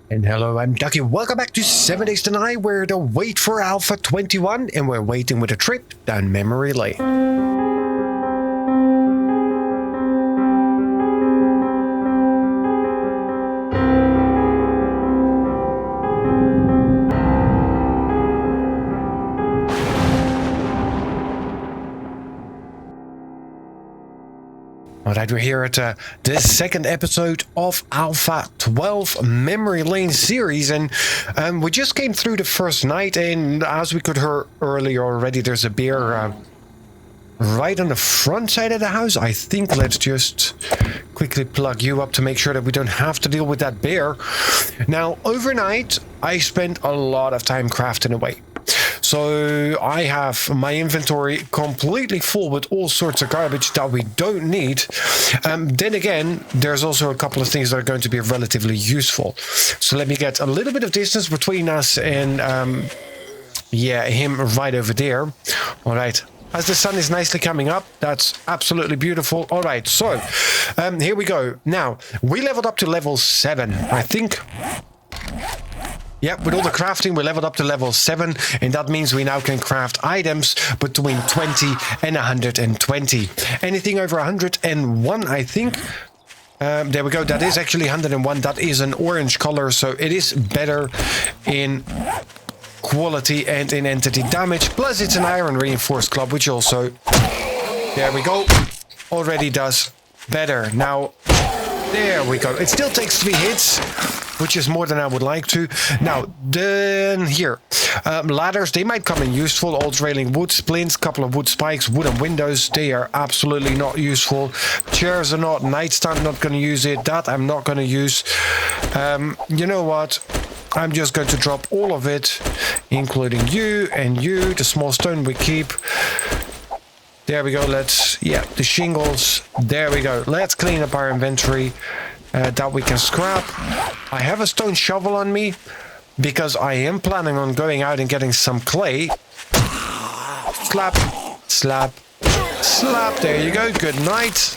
And hello, I'm Duckie. Welcome back to 7 Days to Die. We're to wait for Alpha 21, and we're waiting with a trip down memory lane. Alright, we're here at the second episode of Alpha 12 Memory Lane series, and we just came through the first night, and as we could hear earlier already, there's a bear right on the front side of the house. I think let's just quickly plug you up to make sure that we don't have to deal with that bear. Now, overnight, I spent a lot of time crafting away. So I have my inventory completely full with all sorts of garbage that we don't need. Then again, there's also a couple of things that are going to be relatively useful. So let me get a little bit of distance between us and him right over there. All right. As the sun is nicely coming up, that's absolutely beautiful. All right, so here we go. Now, we leveled up to level 7, I think. Yep, with all the crafting, we leveled up to level 7, and that means we now can craft items between 20 and 120. Anything over 101, I think. There we go, that is actually 101. That is an orange color, so it is better in quality and in entity damage. Plus, it's an iron reinforced club, which also, there we go, already does better. Now, there we go. It still takes 3 hits, which is more than I would like to. Now, then here. Ladders, they might come in useful. Old railing wood splints, couple of wood spikes, wooden windows, they are absolutely not useful. Chairs are not. Nightstand, not going to use it. That I'm not going to use. You know what? I'm just going to drop all of it, including you and you. The small stone we keep. There we go. The shingles. There we go. Let's clean up our inventory that we can scrap. I have a stone shovel on me because I am planning on going out and getting some clay. Slap, slap, slap. There you go. Good night.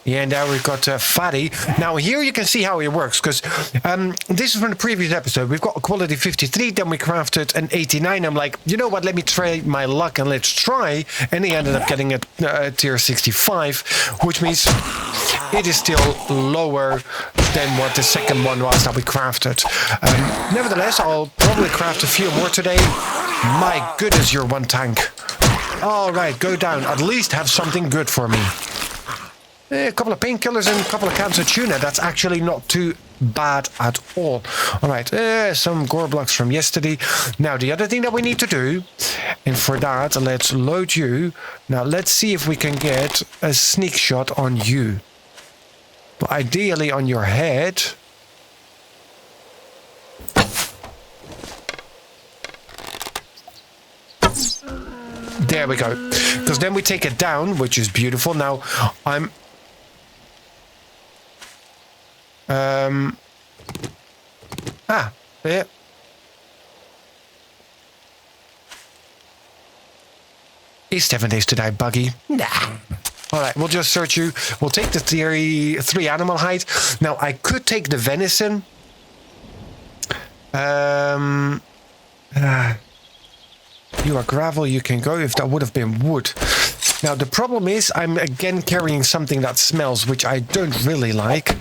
Yeah, and now we've got Fatty. Now here you can see how it works, because this is from the previous episode. We've got a quality 53, then we crafted an 89. I'm like, you know what, let me try my luck and let's try. And he ended up getting a tier 65, which means it is still lower than what the second one was that we crafted. Nevertheless, I'll probably craft a few more today. My goodness, you're one tank. All right, go down. At least have something good for me. A couple of painkillers and a couple of cans of tuna. That's actually not too bad at all. All right, some gore blocks from yesterday. Now, the other thing that we need to do, and for that, let's load you. Now, let's see if we can get a sneak shot on you. But ideally on your head. There we go. Because then we take it down, which is beautiful. Now, I'm... there. Is 7 days to die buggy? Nah. Alright, we'll just search you. We'll take the 3 animal hide. Now, I could take the venison. You are gravel, you can go. If that would have been wood. Now, the problem is I'm again carrying something that smells, which I don't really like.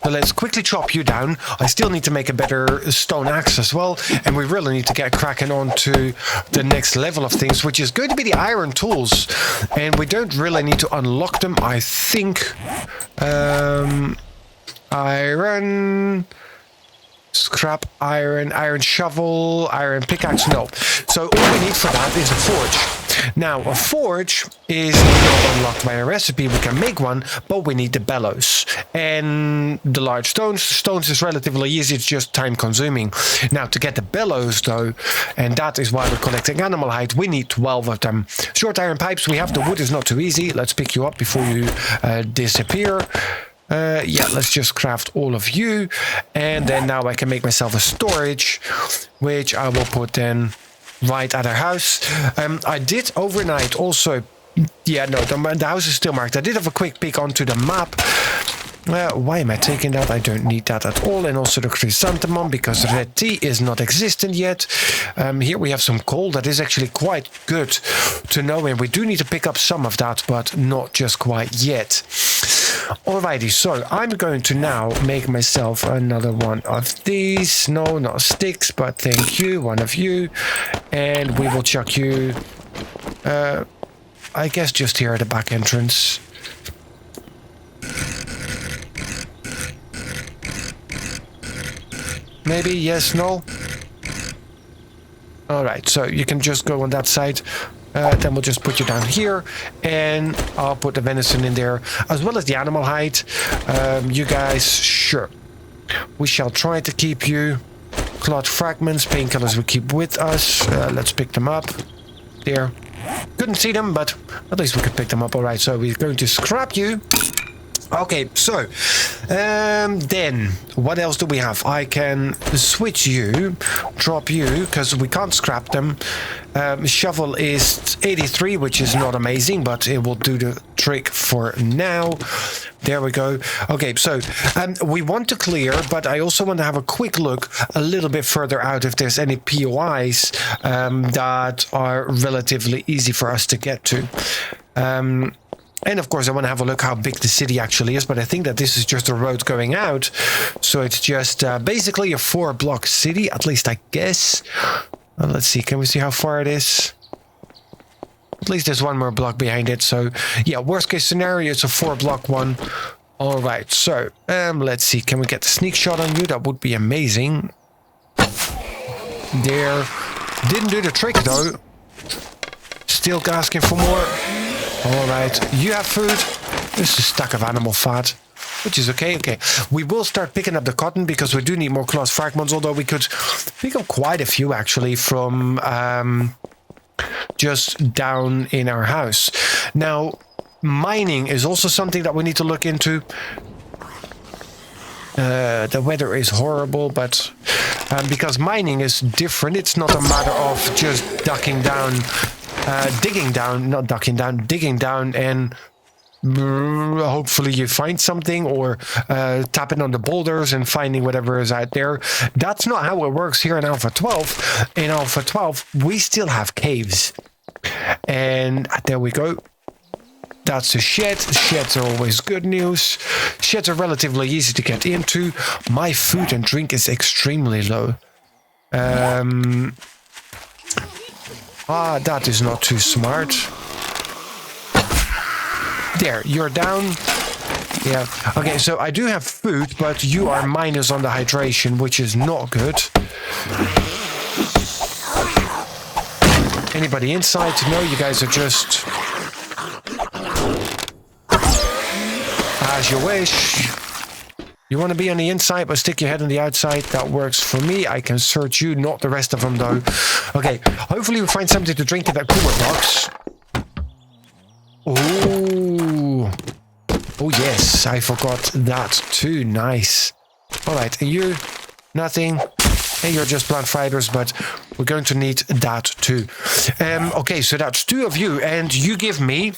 So let's quickly chop you down. I still need to make a better stone axe as well. And we really need to get cracking on to the next level of things, which is going to be the iron tools. And we don't really need to unlock them, I think. Iron... Scrap iron, iron shovel, iron pickaxe, no. So all we need for that is a forge. Now, a forge is not unlocked by a recipe. We can make one, but we need the bellows. And the large stones. Stones is relatively easy, it's just time consuming. Now, to get the bellows though, and that is why we're collecting animal hide, we need 12 of them. Short iron pipes, we have the wood, is not too easy. Let's pick you up before you disappear. Let's just craft all of you, and then now I can make myself a storage, which I will put then right at our house. I did overnight also, the house is still marked. I did have a quick peek onto the map, Why am I taking that? I don't need that at all. And also the chrysanthemum, because red tea is not existent yet. Here we have some coal. That is actually quite good to know. And we do need to pick up some of that, but not just quite yet. Alrighty, so I'm going to now make myself another one of these. No, not sticks, but thank you, one of you. And we will chuck you, I guess just here at the back entrance. Maybe, yes, no? Alright, so you can just go on that side. Then we'll just put you down here. And I'll put the venison in there, as well as the animal hide. You guys, sure. We shall try to keep you. Cloth fragments, painkillers we keep with us. Let's pick them up. There. Couldn't see them, but at least we could pick them up. Alright, so we're going to scrap you. Okay, so then what else do we have? I can switch you, drop you, because we can't scrap them. Shovel is 83, which is not amazing, but it will do the trick for now. There we go. Okay, so we want to clear, but I also want to have a quick look a little bit further out if there's any POIs that are relatively easy for us to get to. And of course, I want to have a look how big the city actually is, but I think that this is just a road going out. So it's just basically a 4-block city, at least I guess. Let's see, can we see how far it is? At least there's one more block behind it. So yeah, worst case scenario, it's a 4-block one. All right, so let's see, can we get the sneak shot on you? That would be amazing. There. Didn't do the trick though. Still asking for more. Alright, you have food. This is a stack of animal fat, which is okay. Okay, we will start picking up the cotton because we do need more cloth fragments, although we could pick up quite a few actually from just down in our house. Now, mining is also something that we need to look into. The weather is horrible, but because mining is different, it's not a matter of just digging down and hopefully you find something, or tapping on the boulders and finding whatever is out there. That's not how it works here in Alpha 12. In Alpha 12, we still have caves. And there we go. That's a shed. Sheds are always good news. Sheds are relatively easy to get into. My food and drink is extremely low. That is not too smart. There, you're down. Yeah. Okay, so I do have food, but you are minus on the hydration, which is not good. Anybody inside? No, you guys are just... as you wish. You want to be on the inside, but stick your head on the outside. That works for me. I can search you, not the rest of them, though. Okay, hopefully we find something to drink in that cooler box. Oh. Oh, yes, I forgot that too. Nice. All right, and you? Nothing. And you're just plant fighters, but we're going to need that too. Okay, so that's 2 of you, and you give me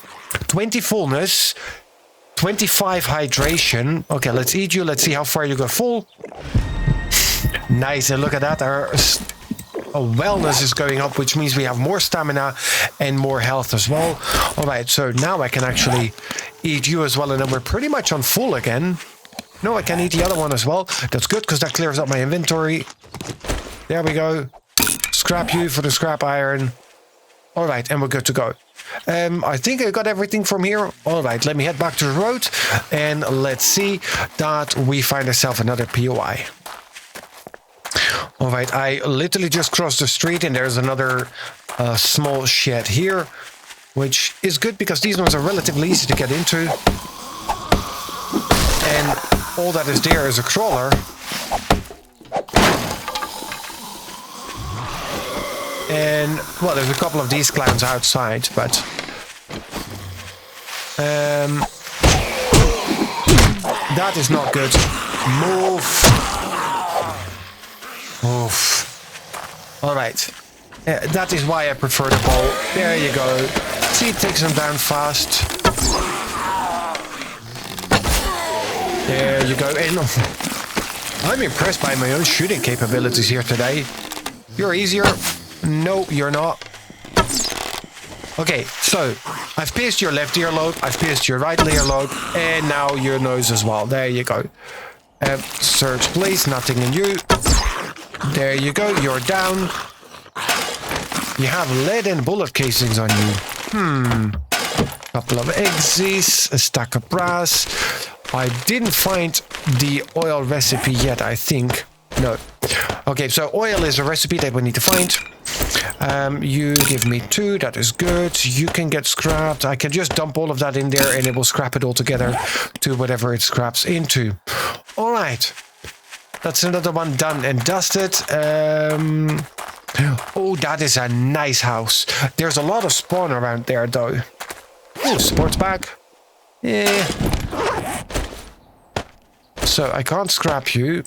20 fullness, 25 hydration. Okay, let's eat you. Let's see how far you go full. Nice, and look at that. Our wellness is going up, which means we have more stamina and more health as well. All right, so now I can actually eat you as well, and then we're pretty much on full again. No, I can eat the other one as well. That's good, because that clears up my inventory. There we go. Scrap you for the scrap iron. All right, and we're good to go. I think I got everything from here. All right, let me head back to the road, and let's see that we find ourselves another POI. All right, I literally just crossed the street, and there's another small shed here, which is good because these ones are relatively easy to get into. And all that is there is a crawler. And, well, there's a couple of these clowns outside, but... that is not good. Move. Move. Alright. That is why I prefer the bow. There you go. See, it takes them down fast. There you go. And I'm impressed by my own shooting capabilities here today. You're easier. No, you're not. Okay, so I've pierced your left earlobe, I've pierced your right earlobe, and now your nose as well. There you go. Search, please. Nothing in you. There you go. You're down. You have lead and bullet casings on you. Couple of eggs, a stack of brass. I didn't find the oil recipe yet, I think. No. Okay, so oil is a recipe that we need to find. You give me 2, that is good. You can get scrapped. I can just dump all of that in there and it will scrap it all together to whatever it scraps into. All right. That's another one done and dusted. Oh, that is a nice house. There's a lot of spawn around there, though. Oh, sports bag. Yeah. So I can't scrap you.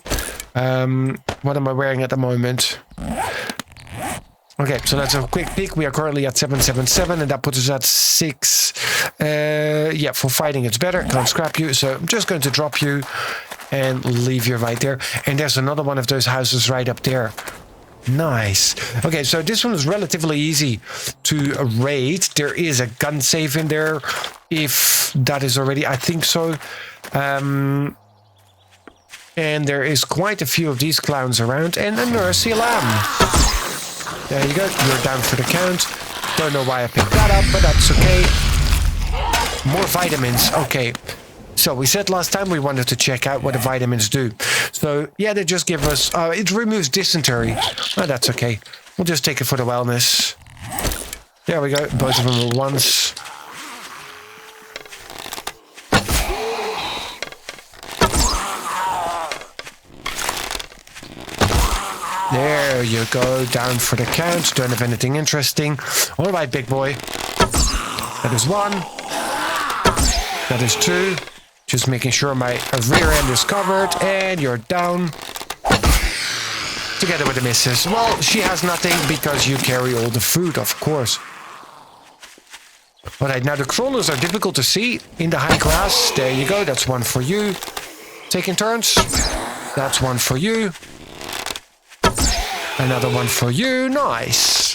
What am I wearing at the moment? Okay, so let's have a quick peek. We are currently at 777, and that puts us at 6. Yeah, for fighting it's better. Can't scrap you, so I'm just going to drop you and leave you right there. And there's another one of those houses right up there. Nice. Okay, so this one is relatively easy to raid. There is a gun safe in there, if that is already, I think so. And there is quite a few of these clowns around, and a nursery lamb. There you go. You're down for the count. Don't know why I picked that up, but that's okay. More vitamins. Okay. So we said last time we wanted to check out what the vitamins do. So yeah, they just give us, it removes dysentery. Oh, that's okay. We'll just take it for the wellness. There we go. Both of them at once. There you go. Down for the count. Don't have anything interesting. All right, big boy. That is 1. That is 2. Just making sure my rear end is covered, and you're down. Together with the missus. Well, she has nothing because you carry all the food, of course. Alright, now the crawlers are difficult to see in the high grass. There you go, that's 1 for you. Taking turns. That's 1 for you. Another 1 for you. Nice.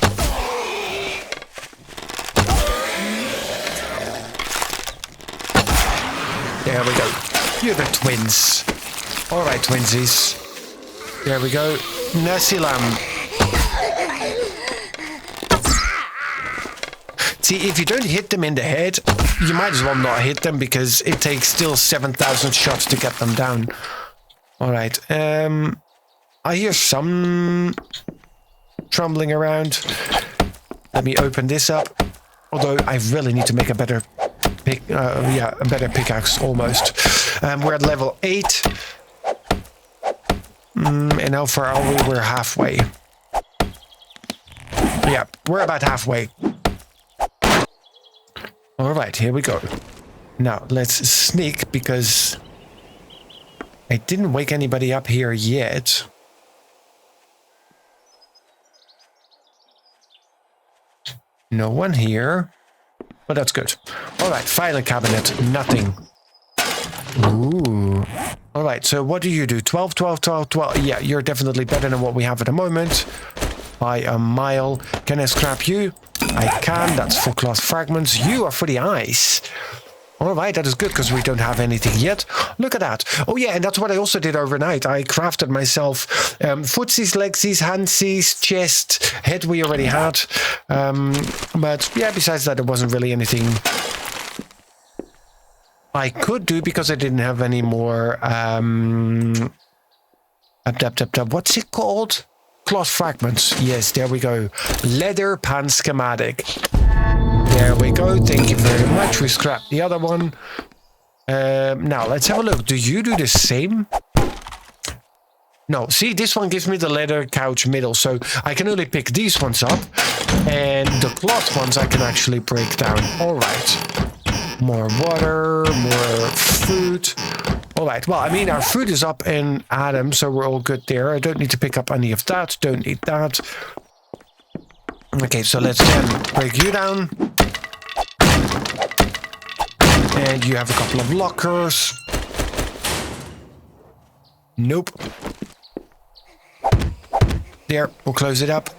There we go. You're the twins. Alright, twinsies. There we go. Nursery lamb. See, if you don't hit them in the head, you might as well not hit them because it takes still 7,000 shots to get them down. Alright. I hear some trembling around. Let me open this up. Although I really need to make a better a better pickaxe almost. We're at level 8. And how far are we? We're halfway. Yeah, we're about halfway. Alright, here we go. Now, let's sneak because I didn't wake anybody up here yet. No one here. But that's good. Alright, filing cabinet. Nothing. Ooh. Alright, so what do you do? 12, 12, 12, 12. Yeah, you're definitely better than what we have at the moment. By a mile. Can I scrap you? I can. That's for cloth fragments. You are for the ice. Alright, that is good because we don't have anything yet. Look at that. Oh yeah, and that's what I also did overnight. I crafted myself footsies, legsies, handsies, chest, head we already had. But yeah, besides that, there wasn't really anything I could do because I didn't have any more what's it called? Cloth fragments. Yes, there we go. Leather pan schematic. There we go. Thank you very much. We scrapped the other one. Now, let's have a look. Do you do the same? No. See, this one gives me the leather couch middle. So I can only pick these ones up. And the cloth ones I can actually break down. All right. More water, more food. All right. Well, I mean, our food is up in Adam, so we're all good there. I don't need to pick up any of that. Don't need that. Okay, so let's then break you down. And you have a couple of lockers. Nope. There, we'll close it up.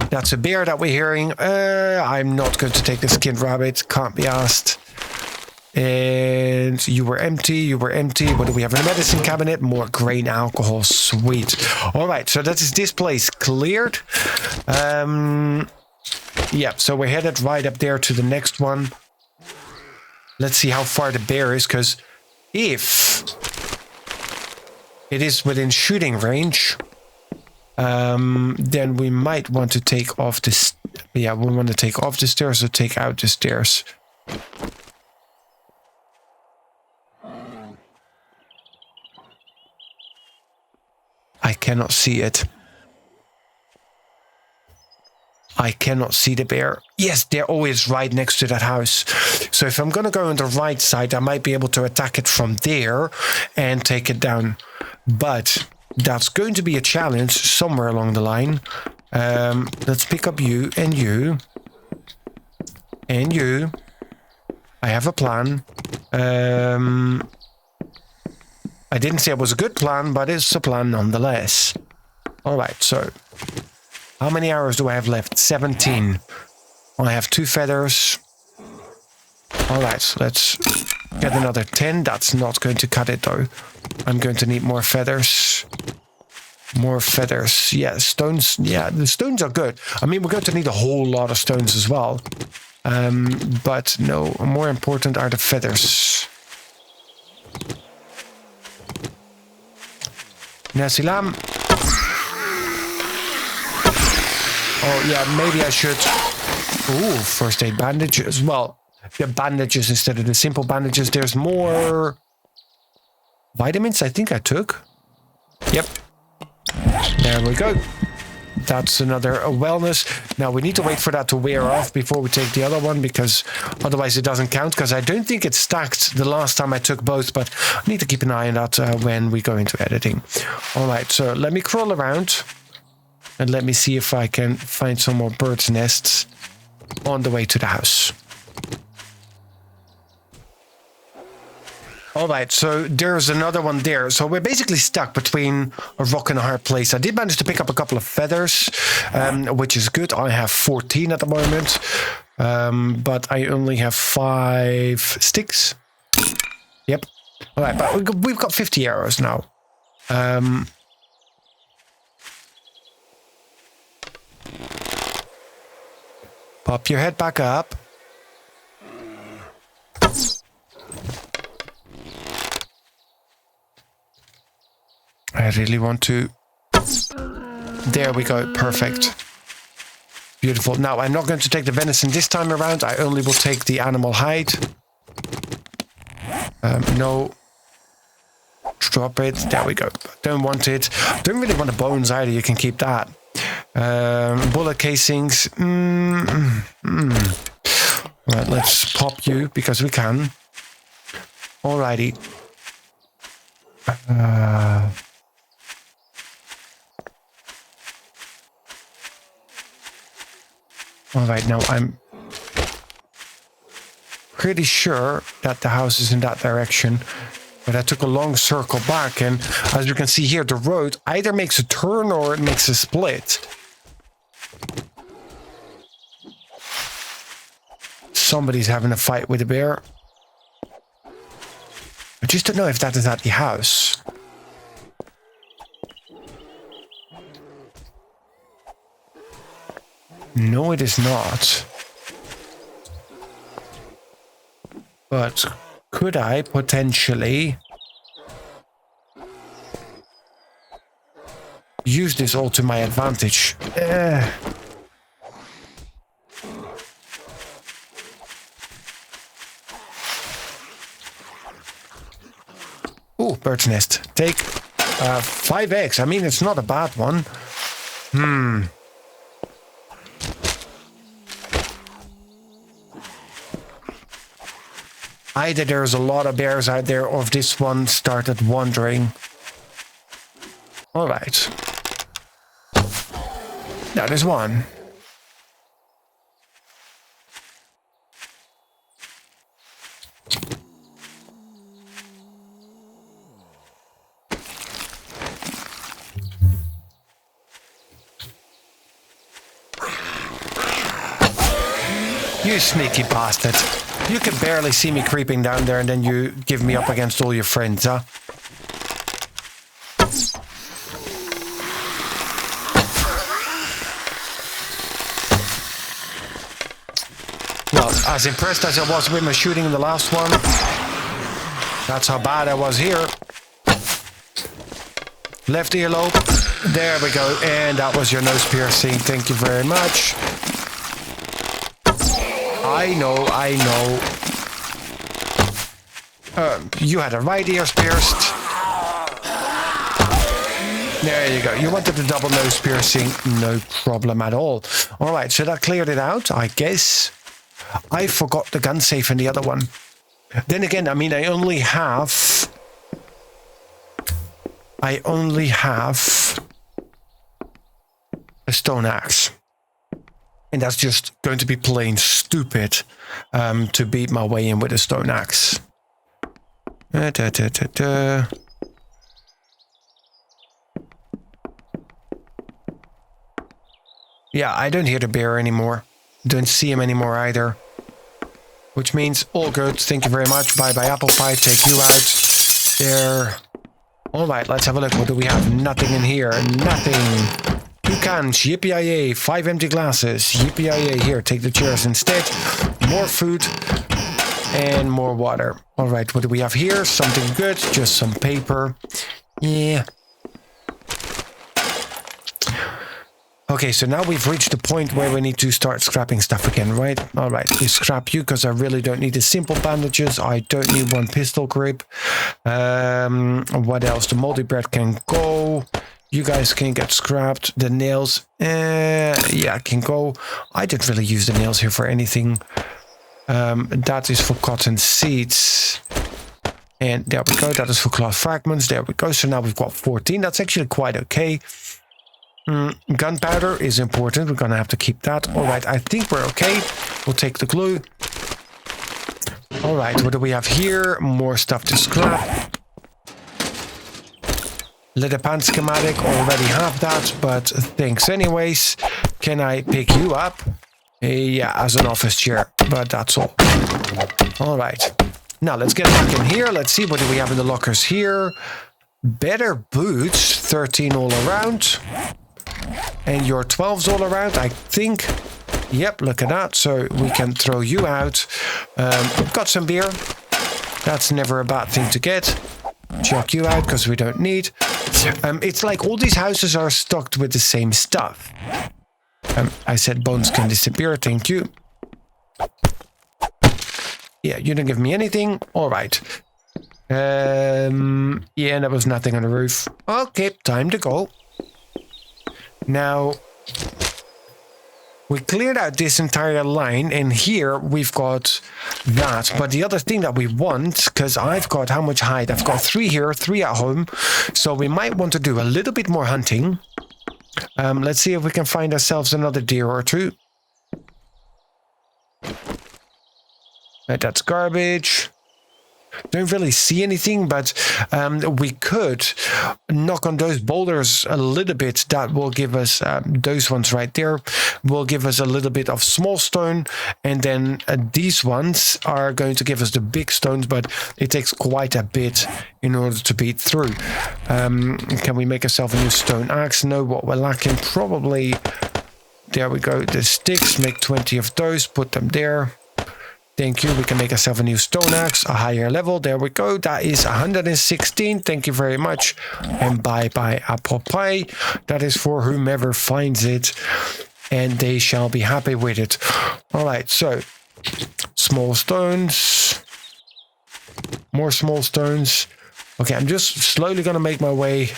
That's a bear that we're hearing. I'm not going to take the skinned rabbit. Can't be asked. And you were empty. You were empty. What do we have in the medicine cabinet? More grain alcohol. Sweet. All right. So that is this place cleared. Yeah. So we're headed right up there to the next one. Let's see how far the bear is, because if it is within shooting range, then we might want to take off the... Yeah, we want to take off the stairs or take out the stairs. I cannot see it. I cannot see the bear. Yes, they're always right next to that house. So if I'm going to go on the right side, I might be able to attack it from there and take it down. But that's going to be a challenge somewhere along the line. Let's pick up you and you. And you. I have a plan. I didn't say it was a good plan, but it's a plan nonetheless. All right, so... How many hours do I have left? 17. I have 2 feathers. Alright, so let's get another 10. That's not going to cut it though. I'm going to need more feathers. More feathers. Yeah, stones. Yeah, the stones are good. I mean, we're going to need a whole lot of stones as well. But no, more important are the feathers. Nasilam. Oh, yeah, maybe I should... Ooh, first aid bandages. Well, the bandages instead of the simple bandages. There's more... vitamins I think I took. Yep. There we go. That's another wellness. Now, we need to wait for that to wear off before we take the other one, because otherwise it doesn't count, because I don't think it stacked the last time I took both, but I need to keep an eye on that when we go into editing. All right, so let me crawl around. And let me see if I can find some more birds' nests on the way to the house. Alright, so there's another one there. So we're basically stuck between a rock and a hard place. I did manage to pick up a couple of feathers, which is good. I have 14 at the moment. But I only have 5 sticks. Yep. Alright, but we've got 50 arrows now. Pop your head back up. I really want to... There we go. Perfect. Beautiful. Now, I'm not going to take the venison this time around. I only will take the animal hide. No. Drop it. There we go. Don't want it. Don't really want the bones either. You can keep that. Bullet casings. Right, let's pop you because we can. Alrighty. Alright, now I'm pretty sure that the house is in that direction. But I took a long circle back, and as you can see here, the road either makes a turn or it makes a split. Somebody's having a fight with a bear. I just don't know if that is at the house. No, it is not. But could I potentially use this all to my advantage? Ooh, bird's nest. Take 5 eggs. I mean, it's not a bad one. Either there's a lot of bears out there, or if this one started wandering. Alright. Now there's one. You sneaky bastard. You can barely see me creeping down there and then you give me up against all your friends, huh? Well, as impressed as I was with my shooting in the last one, that's how bad I was here. Left earlobe. There we go. And that was your nose piercing. Thank you very much. I know. You had a right ear pierced. There you go. You wanted the double nose piercing. No problem at all. All right, so that cleared it out, I guess. I forgot the gun safe in the other one. Then again, I mean, I only have a stone axe. And that's just going to be plain stupid to beat my way in with a stone axe. Yeah, I don't hear the bear anymore. Don't see him anymore either. Which means all good. Thank you very much. Bye bye apple pie. Take you out. There. Alright, let's have a look. What do we have? Nothing in here. Nothing. 2 cans. Yippee-yay. 5 empty glasses. Yippee-yay. Here, take the chairs instead. More food. And more water. Alright, what do we have here? Something good. Just some paper. Yeah. Okay, so now we've reached the point where we need to start scrapping stuff again, right? All right, we scrap you because I really don't need the simple bandages. I don't need 1 pistol grip. What else? The moldy bread can go. You guys can get scrapped. The nails, yeah, can go. I didn't really use the nails here for anything. That is for cotton seeds. And there we go. That is for cloth fragments. There we go. So now we've got 14. That's actually quite okay. Gunpowder is important. We're gonna have to keep that. All right, I think we're okay. We'll take the glue. All right, what do we have here? More stuff to scrap. Leather pants schematic. Already have that, but thanks anyways. Can I pick you up? Yeah, as an office chair, but that's all. All right. Now let's get back in here. Let's see, what do we have in the lockers here? Better boots, 13 all around. And your 12s all around, I think. Yep, look at that. So we can throw you out. Got some beer. That's never a bad thing to get. Chuck you out because we don't need. It's like all these houses are stocked with the same stuff. I said bones can disappear. Thank you. Yeah, you didn't give me anything. All right. Yeah, there was nothing on the roof. Okay, time to go. Now, we cleared out this entire line, and here we've got that. But the other thing that we want, because I've got how much hide? I've got 3 here, 3 at home. So we might want to do a little bit more hunting. Let's see if we can find ourselves another deer or 2. Right, that's garbage. Don't really see anything, but we could knock on those boulders a little bit. That will give us, those ones right there, will give us a little bit of small stone. And then these ones are going to give us the big stones, but it takes quite a bit in order to beat through. Can we make ourselves a new stone axe? No, what we're lacking probably, there we go, the sticks, make 20 of those, put them there. Thank you. We can make ourselves a new stone axe, a higher level. There we go. That is 116. Thank you very much. And bye-bye apple pie. That is for whomever finds it. And they shall be happy with it. All right. So, small stones. More small stones. Okay. I'm just slowly going to make my way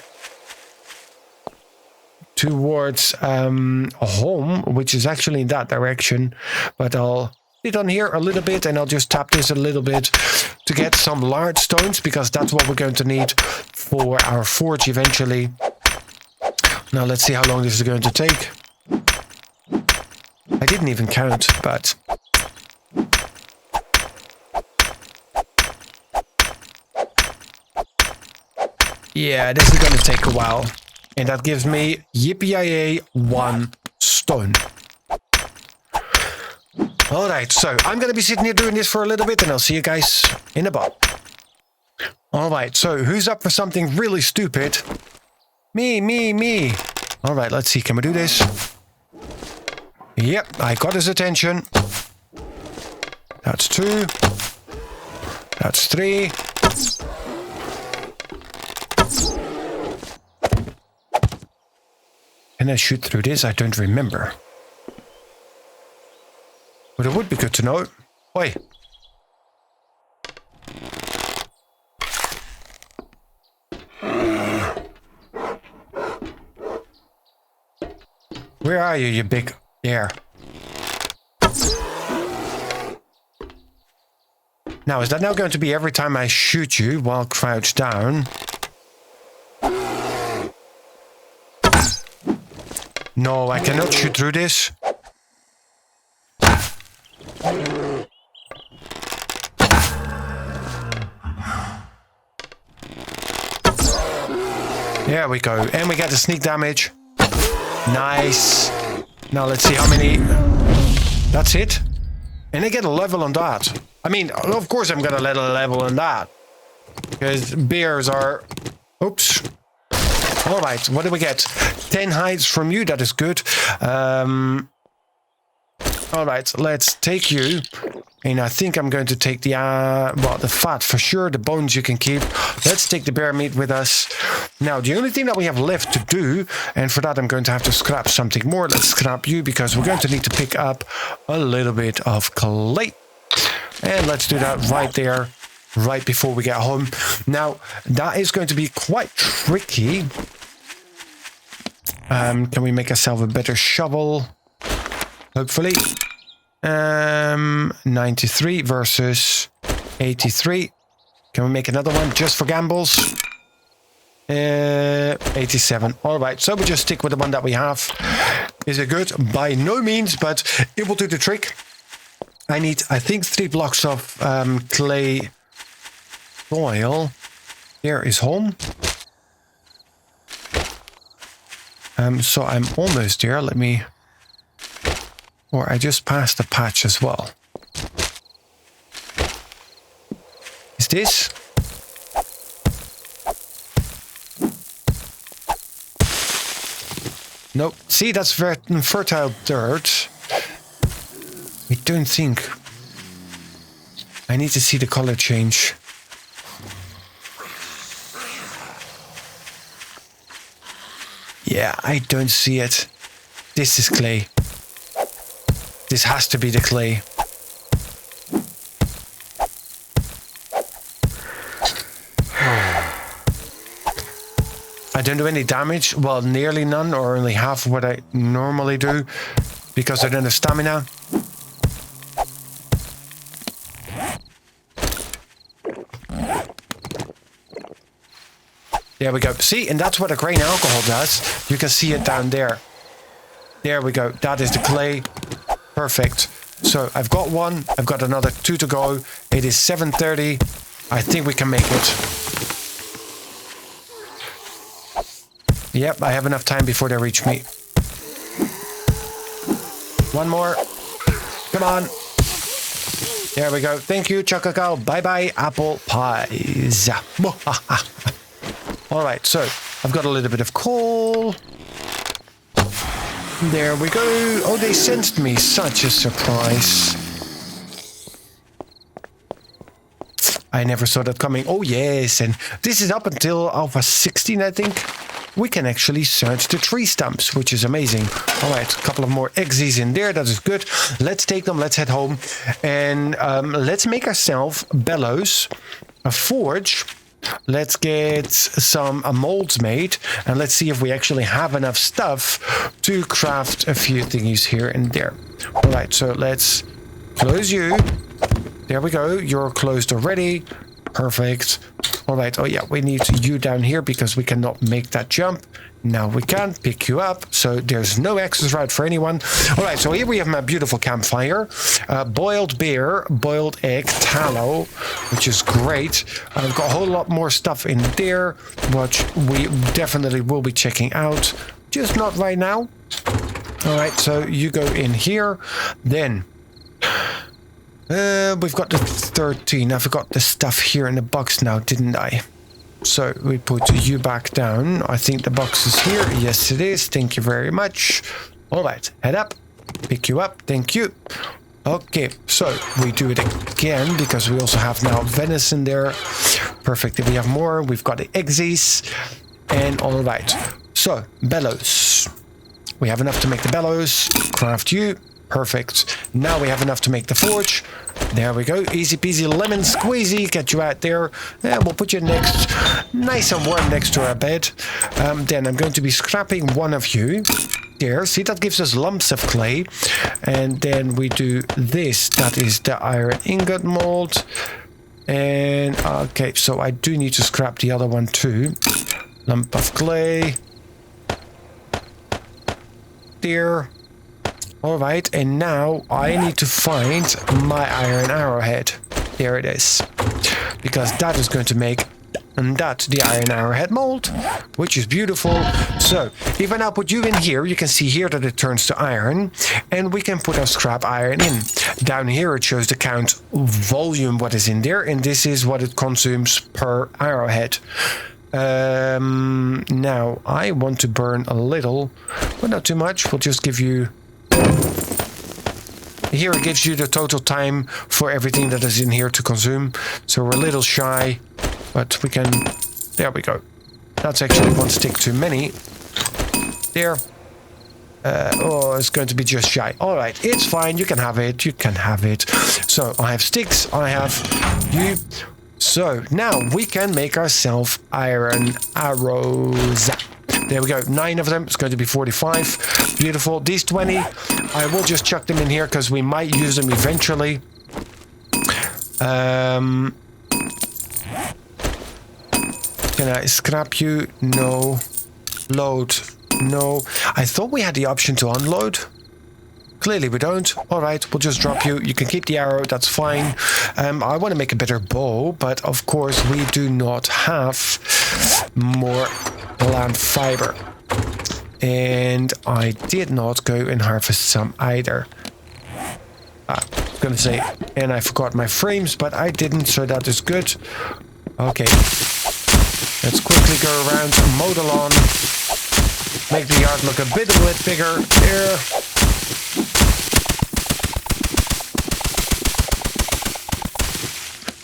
towards a home, which is actually in that direction. But I'll it on here a little bit, and I'll just tap this a little bit to get some large stones, because that's what we're going to need for our forge eventually. Now let's see how long this is going to take. I didn't even count, but yeah, this is going to take a while, and that gives me yippee-yay 1 stone. All right, so I'm going to be sitting here doing this for a little bit, and I'll see you guys in a bit. All right, so who's up for something really stupid? Me. All right, let's see. Can we do this? Yep, I got his attention. That's 2. That's 3. Can I shoot through this? I don't remember. But it would be good to know. Oi. Where are you big... There. Now, is that now going to be every time I shoot you while crouched down? No, I cannot shoot through this. There we go. And we get the sneak damage. Nice. Now let's see how many... That's it. And I get a level on that. I mean, of course I'm gonna let a level on that. Because bears are... Oops. Alright, what do we get? 10 hides from you, that is good. Alright, let's take you. And I think I'm going to take the, well, the fat for sure. The bones you can keep. Let's take the bear meat with us. Now, the only thing that we have left to do, and for that I'm going to have to scrap something more. Let's scrap you, because we're going to need to pick up a little bit of clay. And let's do that right there, right before we get home. Now, that is going to be quite tricky. Can we make ourselves a better shovel? Hopefully. 93 versus 83. Can we make another one just for gambles? 87. All right, so we just stick with the one that we have. Is it good? By no means, but it will do the trick. I need, I think, 3 blocks of clay soil. Here is home. So I'm almost there. Let me... Or I just passed the patch as well. Is this? Nope. See, that's fertile dirt. I don't think... I need to see the color change. Yeah, I don't see it. This is clay. This has to be the clay. I don't do any damage. Well, nearly none, or only half of what I normally do, because I don't have stamina. There we go. See, and that's what a grain alcohol does. You can see it down there. There we go. That is the clay. Perfect. So I've got 1. I've got another 2 to go. It is 7:30. I think we can make it. Yep, I have enough time before they reach me. 1 more. Come on. There we go. Thank you, Chococo. Bye-bye, apple pies. All right, so I've got a little bit of coal. There we go. Oh, they sensed me. Such a surprise. I never saw that coming. Oh, yes. And this is up until Alpha 16, I think. We can actually search the tree stumps, which is amazing. All right, a couple of more exes in there. That is good. Let's take them. Let's head home. And let's make ourselves bellows, a forge. Let's get some molds made, and let's see if we actually have enough stuff to craft a few thingies here and there. All right, so let's close you. There we go. You're closed already. Perfect. All right. Oh, yeah, we need you down here because we cannot make that jump. Now we can pick you up, so there's no access route for anyone. All right, so here we have my beautiful campfire. Boiled beer, boiled egg, tallow, which is great. I've got a whole lot more stuff in there, which we definitely will be checking out. Just not right now. All right, so you go in here. Then We've got the 13. I forgot the stuff here in the box now, didn't I? So we put you back down. I think the box is here. Yes, it is. Thank you very much. All right, head up. Pick you up. Thank you. Okay, so we do it again because we also have now venison there. Perfect. If we have more, we've got the eggs. And all right. So, bellows. We have enough to make the bellows. Craft you. Perfect. Now we have enough to make the forge. There we go. Easy peasy lemon squeezy. Get you out there. And we'll put you next, nice and warm next to our bed. Then I'm going to be scrapping one of you. There. See, that gives us lumps of clay. And then we do this. That is the iron ingot mold. And okay, so I do need to scrap the other one too. Lump of clay. There. Alright, and now I need to find my iron arrowhead. There it is. Because that is going to make the iron arrowhead mold, which is beautiful. So, if I now put you in here, you can see here that it turns to iron, and we can put our scrap iron in. Down here it shows the count volume what is in there, and this is what it consumes per arrowhead. Now, I want to burn a little, but not too much. We'll just give you... Here it gives you the total time for everything that is in here to consume. So we're a little shy, but we can... There we go. That's actually one stick too many. There. Oh, it's going to be just shy. All right, it's fine. You can have it. You can have it. So I have sticks. I have you. So now we can make ourselves iron arrows. There we go, 9 of them. It's going to be 45. Beautiful. These 20, I will just chuck them in here because we might use them eventually. Can I scrap you? No. Load? No. I thought we had the option to unload. Clearly we don't. Alright, we'll just drop you. You can keep the arrow, that's fine. I want to make a better bow, but of course we do not have more plant fiber. And I did not go and harvest some either. I was going to say, and I forgot my frames, but I didn't, so that is good. Okay. Let's quickly go around, mow the lawn. Make the yard look a bit bigger. There.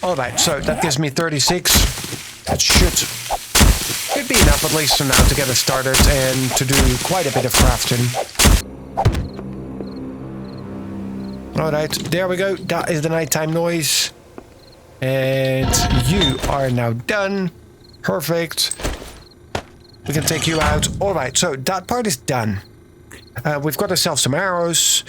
Alright, so that gives me 36. That should be enough at least for now to get us started and to do quite a bit of crafting. Alright, there we go. That is the nighttime noise. And you are now done. Perfect. We can take you out. Alright, so that part is done. We've got ourselves some arrows.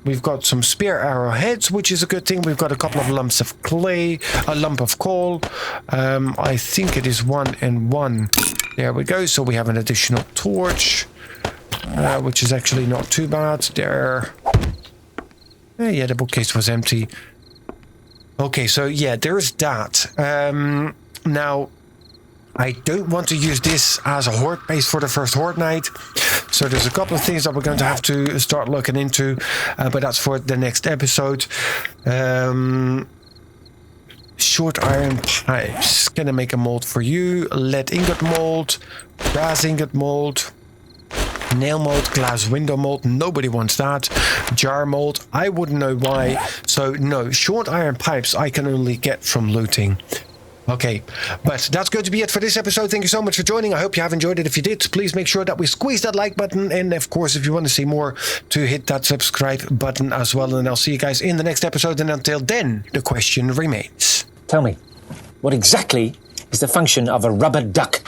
We've got some spear arrowheads, which is a good thing. We've got a couple of lumps of clay, a lump of coal. I think it is 1 and 1. There we go. So we have an additional torch, which is actually not too bad. There. Yeah, the bookcase was empty. Okay, so yeah, there's that. Now, I don't want to use this as a horde base for the first horde night. So there's a couple of things that we're going to have to start looking into. But that's for the next episode. Short iron pipes. Gonna make a mold for you. Lead ingot mold. Brass ingot mold. Nail mold. Glass window mold. Nobody wants that. Jar mold. I wouldn't know why. So no, short iron pipes I can only get from looting. Okay, but that's going to be it for this episode. Thank you so much for joining. I hope you have enjoyed it. If you did, please make sure that we squeeze that like button. And of course, if you want to see more, to hit that subscribe button as well. And I'll see you guys in the next episode. And until then, the question remains. Tell me, what exactly is the function of a rubber duck?